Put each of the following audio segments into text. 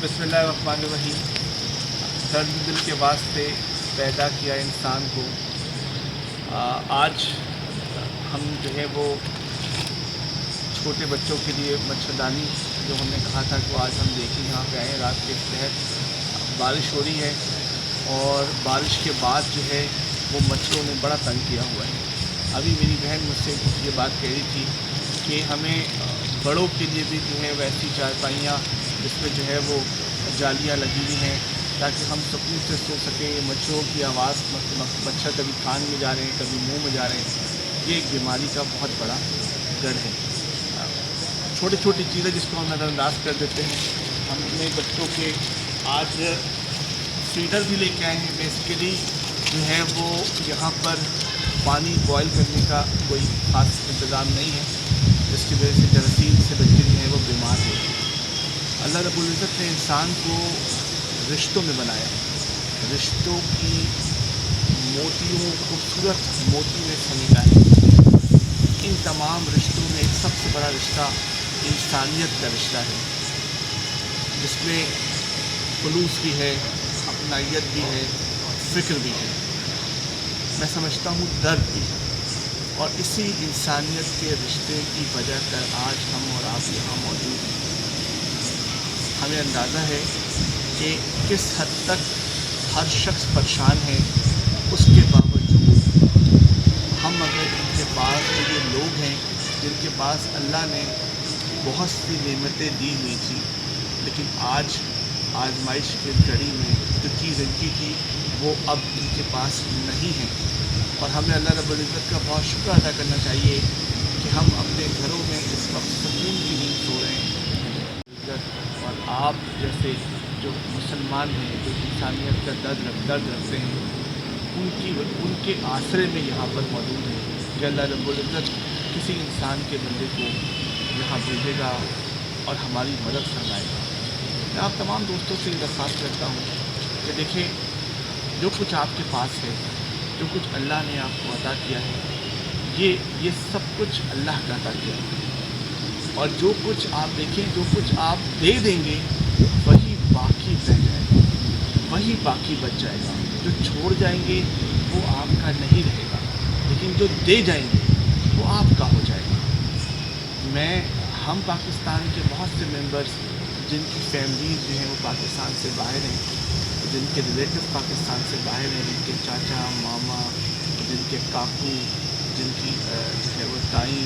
बिस्मिल्लाहिर्रहमानिर्रहीम। दर्द दिल के वास्ते पैदा किया इंसान को। आज हम जो है वो छोटे बच्चों के लिए मच्छरदानी जो हमने कहा था कि आज हम देखें यहाँ पे आए। रात के तहत बारिश हो रही है और बारिश के बाद जो है वो मच्छरों ने बड़ा तंग किया हुआ है। अभी मेरी बहन मुझसे ये बात कह रही थी कि हमें बड़ों के लिए भी जो है वैसी चारपाइयाँ जिसमें जो है वो जालियाँ लगी हुई हैं ताकि हम सुकून से सो सकें। मच्छरों की आवाज़, मच्छर कभी कान में जा रहे हैं, कभी मुंह में जा रहे हैं। ये एक बीमारी का बहुत बड़ा गढ़ है। छोटी छोटी चीज़ें जिसको हम नज़रअंदाज कर देते हैं। हम अपने बच्चों के आज फीडर भी लेके आए हैं। बेसिकली जो है वो यहाँ पर पानी बॉयल करने का कोई ख़ास इंतज़ाम नहीं है, जिसकी वजह से जरासीम से बच्चे जो हैं वो बीमार हो। अल्लाह रब्बुल इज़्ज़त ने इंसान को रिश्तों में बनाया है, रिश्तों की मोतियों, खूबसूरत मोती में समेटा है। इन तमाम रिश्तों में एक सबसे बड़ा रिश्ता इंसानियत का रिश्ता है, जिसमें खुलूस भी है, अपनायत भी है, फ़िक्र भी है, मैं समझता हूँ दर्द भी है। और इसी इंसानियत के रिश्ते की वजह कर आज हम और आप यहाँ मौजूद हैं। हमें अंदाज़ा है कि किस हद तक हर शख्स परेशान है। उसके बावजूद हम अगर इनके पास ये लोग हैं जिनके पास अल्लाह ने बहुत सी नेमतें दी हुई थी, लेकिन आज आजमाइश की घड़ी में जो चीज़ इनकी थी वो अब इनके पास नहीं है। और हमें अल्लाह रब्बुल इज़्ज़त का बहुत शुक्र अदा करना चाहिए कि हम अपने घरों में इस वक्त सुकून की नींद सो रहे हैं। और आप जैसे जो मुसलमान हैं, जो इंसानियत का दर्द रखते हैं, उनके आसरे में यहाँ पर मौजूद है कि अल्लाह रब्बुल इज़्ज़त किसी इंसान के बंदे को यहाँ भेजेगा और हमारी मदद फरमाएगा। मैं आप तमाम दोस्तों से दरख्वास्त करता हूँ कि देखें, जो कुछ आपके पास है, जो कुछ अल्लाह ने आपको अता किया है, ये सब कुछ अल्लाह का अता किया है। और जो कुछ आप देखें, जो कुछ आप दे देंगे वही बाकी रह जाएगा, वही बाकी बच जाएगा। जो छोड़ जाएंगे वो आपका नहीं रहेगा, लेकिन जो दे जाएंगे वो आपका हो जाएगा। हम पाकिस्तान के बहुत से मेंबर्स जिनकी फैमिलीज जो हैं वो पाकिस्तान से बाहर हैं, जिनके रिलेटिव पाकिस्तान से बाहर हैं, जिनके चाचा मामा, जिनके काकू, जिनकी जो है वो ताई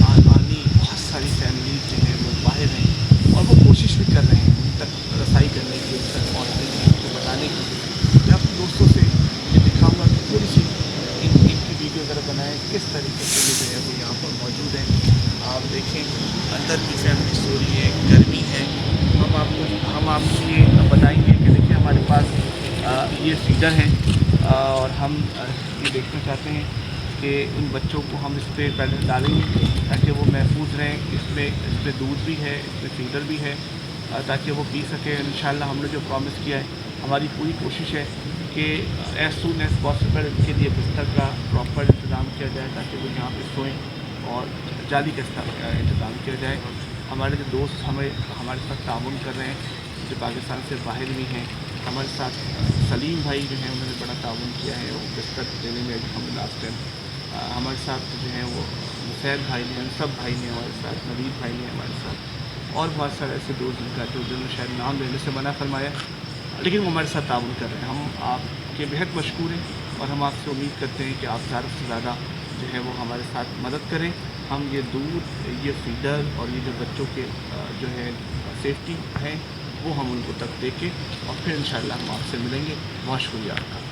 आनी, बहुत सारी फैमिलीज जो हैं वो बाहर हैं और वो कोशिश भी कर रहे हैं उन तक रसाई करने की, उन तक पहुँचने की, उनको बताने की। मैं अपने दोस्तों से ये दिखाऊँगा कि थोड़ी सी इनकी वीडियो ज़रा बनाएँ किस तरीके से ये जो है वो यहाँ पर मौजूद हैं। आप देखें, अंदर की फैमिली सो रही है, गर्मी है। हम आपको ये बताएंगे कि देखिए हमारे पास ये फीडर हैं और हम ये देखना चाहते हैं कि उन बच्चों को हम इस पर पहले डालेंगे ताकि वो महफूज रहें। इसमें दूध भी है, इसमें फीडर भी है ताकि वो पी सकें। इंशाल्लाह हमने जो प्रॉमिस किया है, हमारी पूरी कोशिश है कि एज़ सून एज़ पॉसिबल इनके लिए बिस्तर का प्रॉपर इंतज़ाम किया जाए ताकि वो यहाँ पर सोएँ और जाली का इंतज़ाम किया जाए। हमारे जो दोस्त हमारे साथ ताउन कर रहे हैं, जो पाकिस्तान से बाहर भी हैं, हमारे साथ सलीम भाई जो हैं उन्होंने बड़ा ताउन किया है वो बिस्तर देने में। हम लास्ट टाइम हमारे साथ जो हैं वो मुसैद भाई ने, सब भाई ने हमारे साथ, नवीद भाई ने हमारे साथ, और बहुत सारे ऐसे दोस्त जिन्होंने शायद नाम लेने से मना फरमाया, लेकिन वो हमारे साथ ताउन कर रहे हैं। हम आपके बेहद मशकूर हैं और हम आपसे उम्मीद करते हैं कि आप ज़्यादा से ज़्यादा जो है वो हमारे साथ मदद करें। हम ये दूध, ये फीडर और ये जो बच्चों के जो है सेफ्टी हैं वो हम उनको तक दे के और फिर इंशाल्लाह हम आपसे मिलेंगे। बहुत शुक्रिया आपका।